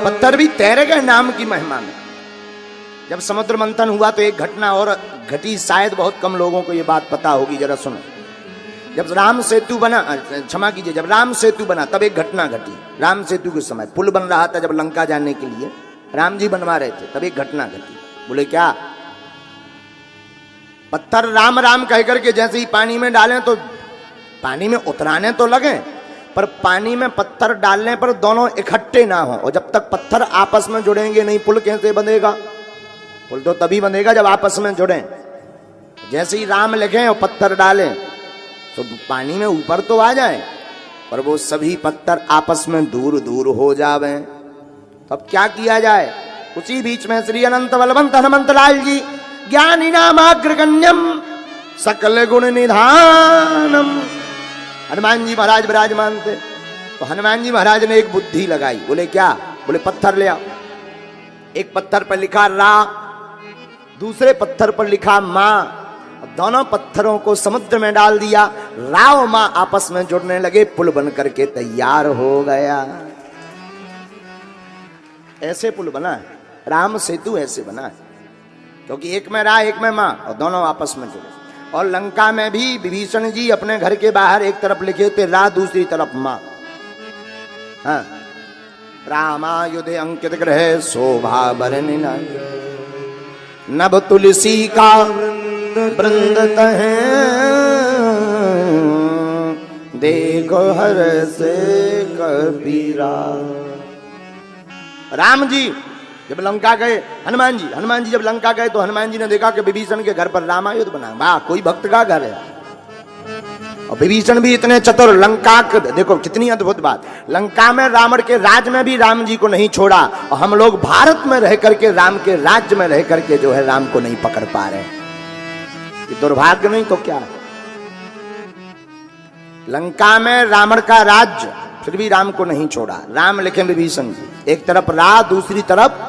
पत्थर भी तैर गए नाम की महिमा में। जब समुद्र मंथन हुआ तो एक घटना और घटी, शायद बहुत कम लोगों को ये बात पता होगी, जरा सुनो। जब राम सेतु बना, क्षमा कीजिए, जब राम सेतु बना तब एक घटना घटी। राम सेतु के समय पुल बन रहा था, जब लंका जाने के लिए राम जी बनवा रहे थे, तब एक घटना घटी। बोले क्या? पत्थर राम राम कह करके जैसे ही पानी में डालें तो पानी में उतराने तो लगे, पर पानी में पत्थर डालने पर दोनों इकट्ठे ना हो, और जब तक पत्थर आपस में जुड़ेंगे नहीं पुल कैसे बंधेगा? पुल तो तभी बंधेगा जब आपस में जुड़े। जैसे ही राम लिखें और पत्थर डालें तो पानी में ऊपर तो आ जाए, पर वो सभी पत्थर आपस में दूर दूर हो जावे। तब क्या किया जाए? उसी बीच में श्री अनंत बलवंत हनुमंत लाल जी ज्ञानी नामाग्रगण्यम सकल गुण निधानम, हनुमान जी महाराज विराजमान थे। तो हनुमान जी महाराज ने एक बुद्धि लगाई। बोले क्या? बोले पत्थर ले आओ। एक पत्थर पर लिखा रा, दूसरे पत्थर पर लिखा माँ। दोनों पत्थरों को समुद्र में डाल दिया, राव माँ आपस में जुड़ने लगे, पुल बन करके तैयार हो गया। ऐसे पुल बना है, राम सेतु ऐसे बना है, क्योंकि एक में रा एक में माँ और दोनों आपस में जुड़े। और लंका में भी विभीषण जी अपने घर के बाहर एक तरफ लिखे थे रा, दूसरी तरफ माँ। हाँ, रामायुधे अंकित ग्रह शोभा बरनि नभ तुलसी का वृंद तहे, देखो हर से कबीरा। राम जी जब लंका गए, हनुमान जी जब लंका गए तो हनुमान जी ने देखा कि विभीषण के घर पर रामायुध बना। वाह, कोई भक्त का घर है। और विभीषण भी इतने चतुर, लंका देखो कितनी अद्भुत बात। लंका में रावण के राज में भी राम जी को नहीं छोड़ा, और हम लोग भारत में रह करके, राम के राज्य में रह करके जो है राम को नहीं पकड़ पा रहे। ये दुर्भाग्य नहीं तो क्या? लंका में रावण का राज्य, फिर भी राम को नहीं छोड़ा। राम लिखे विभीषण जी, एक तरफ रा दूसरी तरफ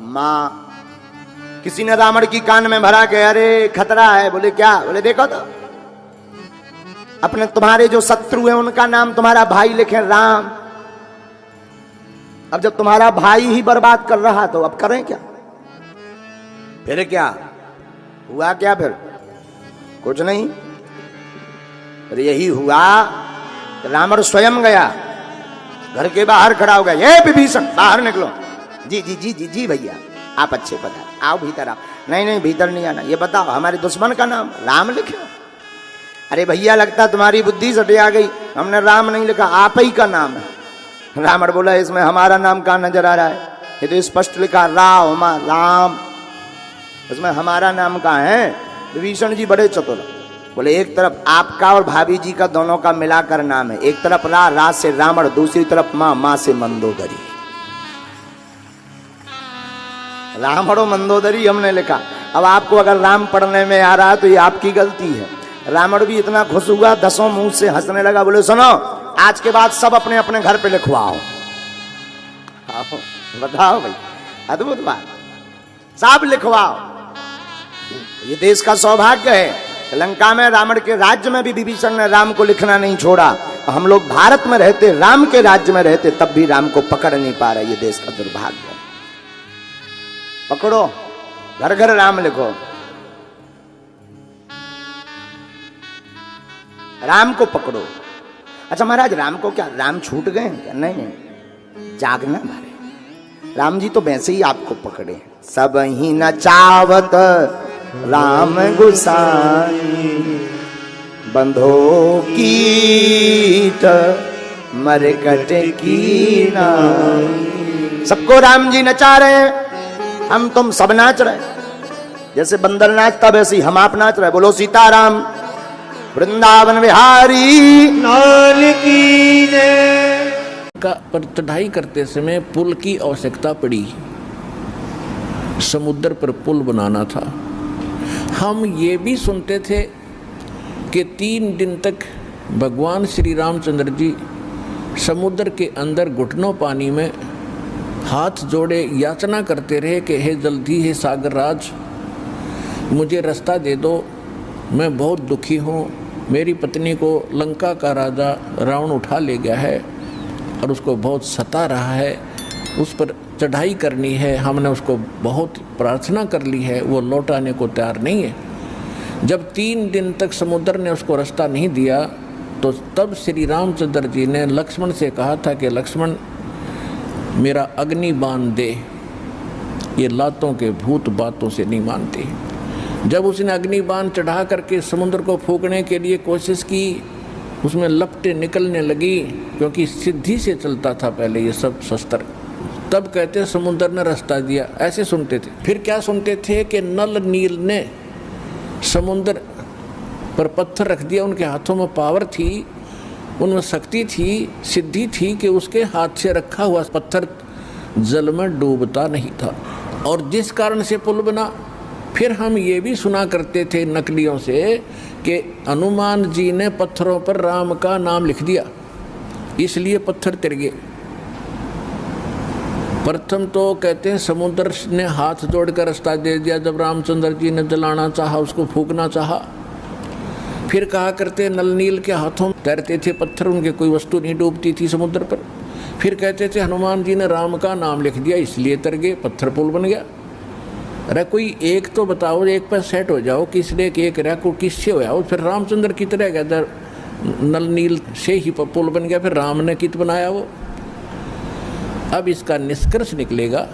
माँ। किसी ने रावण की कान में भरा के अरे खतरा है। बोले क्या? बोले देखो तो अपने तुम्हारे जो शत्रु हैं उनका नाम तुम्हारा भाई लिखे राम। अब जब तुम्हारा भाई ही बर्बाद कर रहा तो अब करें क्या? फिर क्या हुआ? क्या फिर? कुछ नहीं। फिर यही हुआ, रावण स्वयं गया, घर के बाहर खड़ा हो गया। ये विभीषण बाहर निकलो। जी जी जी जी जी भैया, आप अच्छे पता, आओ भीतर आओ। नहीं भीतर नहीं आना। ये बताओ हमारे दुश्मन का नाम राम लिखे। अरे भैया लगता तुम्हारी बुद्धि सटे आ गई, हमने राम नहीं लिखा, आप ही का नाम है। रावण बोला इसमें हमारा नाम कहाँ नजर आ रहा है? ये तो स्पष्ट लिखा राम, इसमें हमारा नाम कहाँ है? विभीषण जी बड़े चतुर। बोले एक तरफ आपका और भाभी जी का दोनों का मिलाकर नाम है, एक तरफ रा से रावण, दूसरी तरफ माँ से मंदोदरी। रावण और मंदोदरी हमने लिखा। अब आपको अगर राम पढ़ने में आ रहा तो ये आपकी गलती है। रावण भी इतना खुश हुआ, दसों मुंह से हंसने लगा। बोले सुनो, आज के बाद सब अपने अपने घर पे लिखवाओ। बताओ भाई, अद्भुत बात, सब लिखवाओ। ये देश का सौभाग्य है। लंका में रावण के राज्य में भी विभीषण ने राम को लिखना नहीं छोड़ा। हम लोग भारत में रहते, राम के राज्य में रहते, तब भी राम को पकड़ नहीं पा रहे। ये देश का दुर्भाग्य है। पकड़ो, घर घर राम लिखो। राम को पकड़ो। अच्छा महाराज, राम को क्या राम छूट गए क्या? नहीं, जागना भाई। राम जी तो वैसे ही आपको पकड़े। सब ही न चावत राम गुसाई, बंधो कीट मरकट की नाई। सबको राम जी नचा रहे हैं, हम तुम सब नाच रहे हैं। जैसे बंदर नाचता वैसे ही हम आप नाच रहे हैं। बोलो सीताराम, वृंदावन बिहारी लाल की जय। पर चढ़ाई करते समय पुल की आवश्यकता पड़ी। समुद्र पर पुल बनाना था। हम ये भी सुनते थे कि 3 दिन तक भगवान श्री रामचंद्र जी समुद्र के अंदर घुटनों पानी में हाथ जोड़े याचना करते रहे कि हे जल्दी, हे सागर राज, मुझे रास्ता दे दो, मैं बहुत दुखी हूँ, मेरी पत्नी को लंका का राजा रावण उठा ले गया है और उसको बहुत सता रहा है, उस पर चढ़ाई करनी है, हमने उसको बहुत प्रार्थना कर ली है, वो लौट आने को तैयार नहीं है। जब 3 दिन तक समुद्र ने उसको रास्ता नहीं दिया तो तब श्री रामचंद्र जी ने लक्ष्मण से कहा था कि लक्ष्मण मेरा अग्नि बाण दे, ये लातों के भूत बातों से नहीं मानते। जब उसने अग्नि बाण चढ़ा करके समुद्र को फूकने के लिए कोशिश की, उसमें लपटें निकलने लगी, क्योंकि सिद्धि से चलता था पहले ये सब शस्त्र। तब कहते समुद्र ने रास्ता दिया, ऐसे सुनते थे। फिर क्या सुनते थे कि नल नील ने समुद्र पर पत्थर रख दिया, उनके हाथों में पावर थी, उनमें शक्ति थी, सिद्धि थी कि उसके हाथ से रखा हुआ पत्थर जल में डूबता नहीं था, और जिस कारण से पुल बना। फिर हम ये भी सुना करते थे नकलियों से कि हनुमान जी ने पत्थरों पर राम का नाम लिख दिया, इसलिए पत्थर तिर गए। प्रथम तो कहते हैं समुद्र ने हाथ जोड़कर रास्ता दे दिया जब रामचंद्र जी ने जलाना चाहा, उसको फूकना चाहा। फिर कहा करते नल नील के हाथों तैरते थे पत्थर, उनके कोई वस्तु नहीं डूबती थी समुद्र पर। फिर कहते थे हनुमान जी ने राम का नाम लिख दिया, इसलिए तर गए, पत्थर पुल बन गया। अरे कोई एक तो बताओ, एक पर सेट हो जाओ, किसने एक रहा को किससे हो जाओ। फिर रामचंद्र की तरह गया, नल नील से ही पुल बन गया, फिर राम ने कित बनाया वो। अब इसका निष्कर्ष निकलेगा,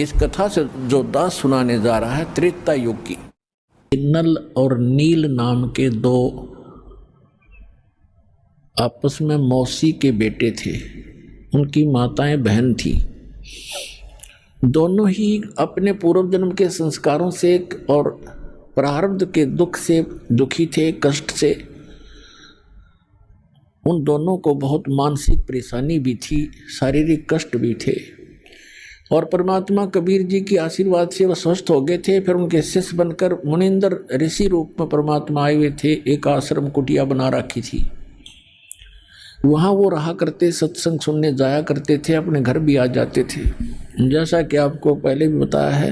इस कथा से जो दास सुनाने जा रहा है त्रेता युग की। नल और नील नाम के 2 आपस में मौसी के बेटे थे, उनकी माताएं बहन थी। दोनों ही अपने पूर्व जन्म के संस्कारों से और प्रारब्ध के दुख से दुखी थे, कष्ट से। उन दोनों को बहुत मानसिक परेशानी भी थी, शारीरिक कष्ट भी थे, और परमात्मा कबीर जी की आशीर्वाद से वह स्वस्थ हो गए थे। फिर उनके शिष्य बनकर मुनिंदर ऋषि रूप में परमात्मा आए हुए थे, एक आश्रम कुटिया बना रखी थी, वहाँ वो रहा करते, सत्संग सुनने जाया करते थे, अपने घर भी आ जाते थे। जैसा कि आपको पहले भी बताया है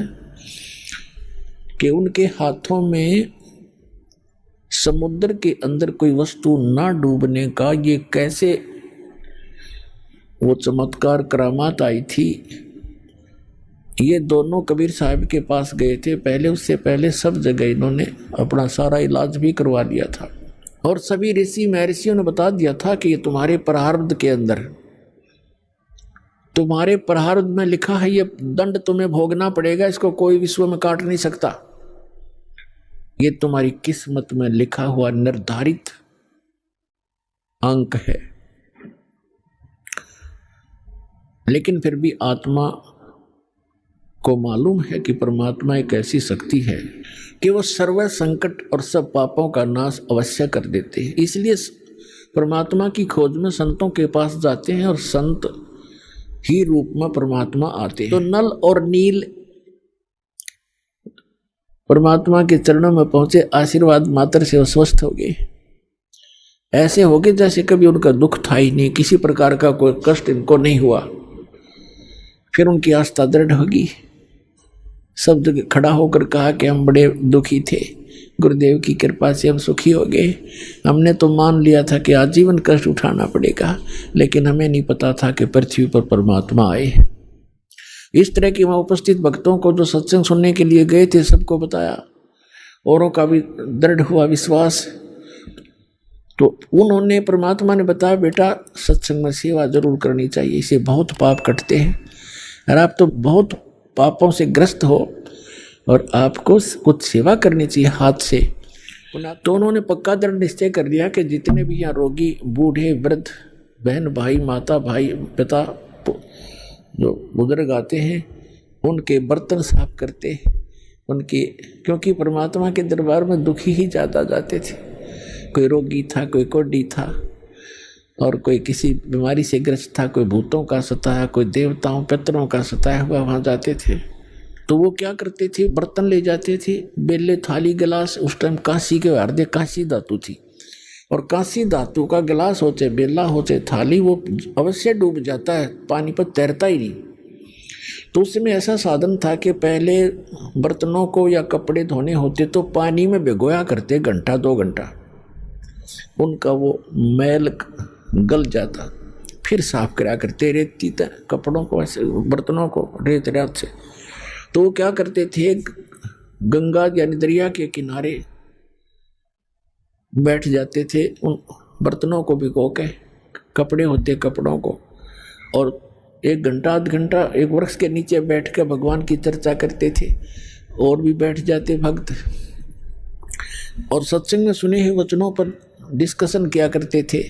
कि उनके हाथों में समुद्र के अंदर कोई वस्तु ना डूबने का ये कैसे वो चमत्कार करामात आई थी। ये दोनों कबीर साहब के पास गए थे पहले, उससे पहले सब जगह इन्होंने अपना सारा इलाज भी करवा लिया था, और सभी ऋषि महर्षियों ने बता दिया था कि ये तुम्हारे प्रारब्ध के अंदर, तुम्हारे प्रारब्ध में लिखा है, ये दंड तुम्हें भोगना पड़ेगा, इसको कोई विश्व में काट नहीं सकता। ये तुम्हारी किस्मत में लिखा हुआ निर्धारित अंक है। लेकिन फिर भी आत्मा को मालूम है कि परमात्मा एक ऐसी शक्ति है कि वो सर्व संकट और सब पापों का नाश अवश्य कर देते हैं। इसलिए परमात्मा की खोज में संतों के पास जाते हैं और संत ही रूप में परमात्मा आते हैं। तो नल और नील परमात्मा के चरणों में पहुंचे, आशीर्वाद मात्र से वो स्वस्थ हो गए। ऐसे हो गए जैसे कभी उनका दुख था ही नहीं, किसी प्रकार का कोई कष्ट इनको नहीं हुआ। फिर उनकी आस्था दृढ़ होगी, सब जगह खड़ा होकर कहा कि हम बड़े दुखी थे, गुरुदेव की कृपा से हम सुखी हो गए। हमने तो मान लिया था कि आजीवन कष्ट उठाना पड़ेगा, लेकिन हमें नहीं पता था कि पृथ्वी पर परमात्मा आए। इस तरह के वहाँ उपस्थित भक्तों को जो सत्संग सुनने के लिए गए थे सबको बताया, औरों का भी दृढ़ हुआ विश्वास। तो उन्होंने, परमात्मा ने बताया बेटा सत्संग में सेवा जरूर करनी चाहिए, इससे बहुत पाप कटते हैं, और आप तो बहुत पापों से ग्रस्त हो और आपको कुछ सेवा करनी चाहिए हाथ से। तो उन्होंने पक्का दृढ़ निश्चय कर लिया कि जितने भी यहाँ रोगी, बूढ़े, वृद्ध, बहन, भाई, माता, भाई, पिता जो बुजुर्ग आते हैं, उनके बर्तन साफ करते, उनके, क्योंकि परमात्मा के दरबार में दुखी ही ज़्यादा जाते थे। कोई रोगी था, कोई कोढ़ी था, और कोई किसी बीमारी से ग्रस्त था, कोई भूतों का सताया, कोई देवताओं पितरों का सताया हुआ वहाँ जाते थे। तो वो क्या करते थे, बर्तन ले जाते थे, बेले, थाली, गिलास। उस टाइम कांसी के हार्दे कांसी धातु थी, और कांसी धातु का गिलास हो चाहे बेला हो चाहे थाली, वो अवश्य डूब जाता है, पानी पर तैरता ही नहीं। तो उसमें ऐसा साधन था कि पहले बर्तनों को या कपड़े धोने होते तो पानी में भिगोया करते, घंटा 2 घंटा, उनका वो मैल गल जाता, फिर साफ करा करते रेती तक कपड़ों को, ऐसे बर्तनों को रेत रात से। तो वो क्या करते थे, गंगा यानी दरिया के किनारे बैठ जाते थे, उन बर्तनों को भिगो के, कपड़े होते कपड़ों को, और 1 घंटा आध घंटा एक वृक्ष के नीचे बैठ कर भगवान की चर्चा करते थे। और भी बैठ जाते भक्त और सत्संग में सुने हुए वचनों पर डिस्कशन किया करते थे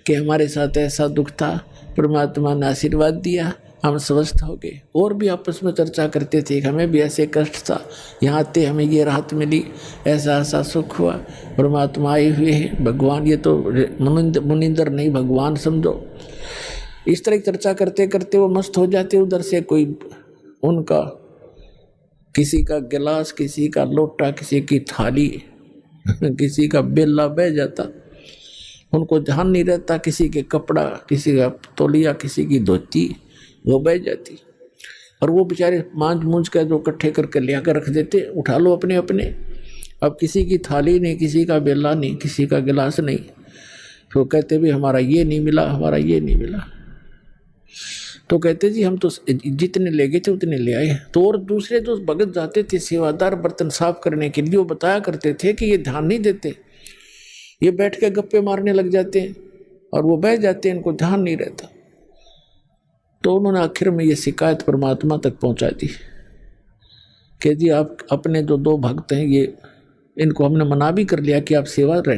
कि हमारे साथ ऐसा दुख था, परमात्मा ने आशीर्वाद दिया, हम स्वस्थ हो गए। और भी आपस में चर्चा करते थे कि हमें भी ऐसे कष्ट था, यहाँ आते हमें ये राहत मिली, ऐसा ऐसा सुख हुआ, परमात्मा आए हुए हैं, भगवान, ये तो मुनिंदर नहीं भगवान समझो। इस तरह की चर्चा करते करते वो मस्त हो जाते। उधर से कोई उनका किसी का गिलास, किसी का लोटा, किसी की थाली, किसी का बेला बह जाता, उनको ध्यान नहीं रहता, किसी के कपड़ा, किसी का तौलिया, किसी की धोती वो बह जाती। और वो बेचारे मांझ मूंझ कर जो इकट्ठे करके लिया कर रख देते, उठा लो अपने अपने। अब किसी की थाली नहीं, किसी का बेला नहीं, किसी का गिलास नहीं, तो कहते भी हमारा ये नहीं मिला, हमारा ये नहीं मिला। तो कहते जी हम तो जितने ले गए थे उतने ले आए। तो और दूसरे जो भगत जाते थे सेवादार बर्तन साफ करने के लिए, वो बताया करते थे कि ये ध्यान नहीं देते, ये बैठ के गप्पे मारने लग जाते हैं और वो बह जाते हैं, इनको ध्यान नहीं रहता। तो उन्होंने आखिर में ये शिकायत परमात्मा तक पहुंचा दी कि जी आप अपने जो 2 भक्त हैं, ये इनको हमने मना भी कर लिया कि आप सेवा रहने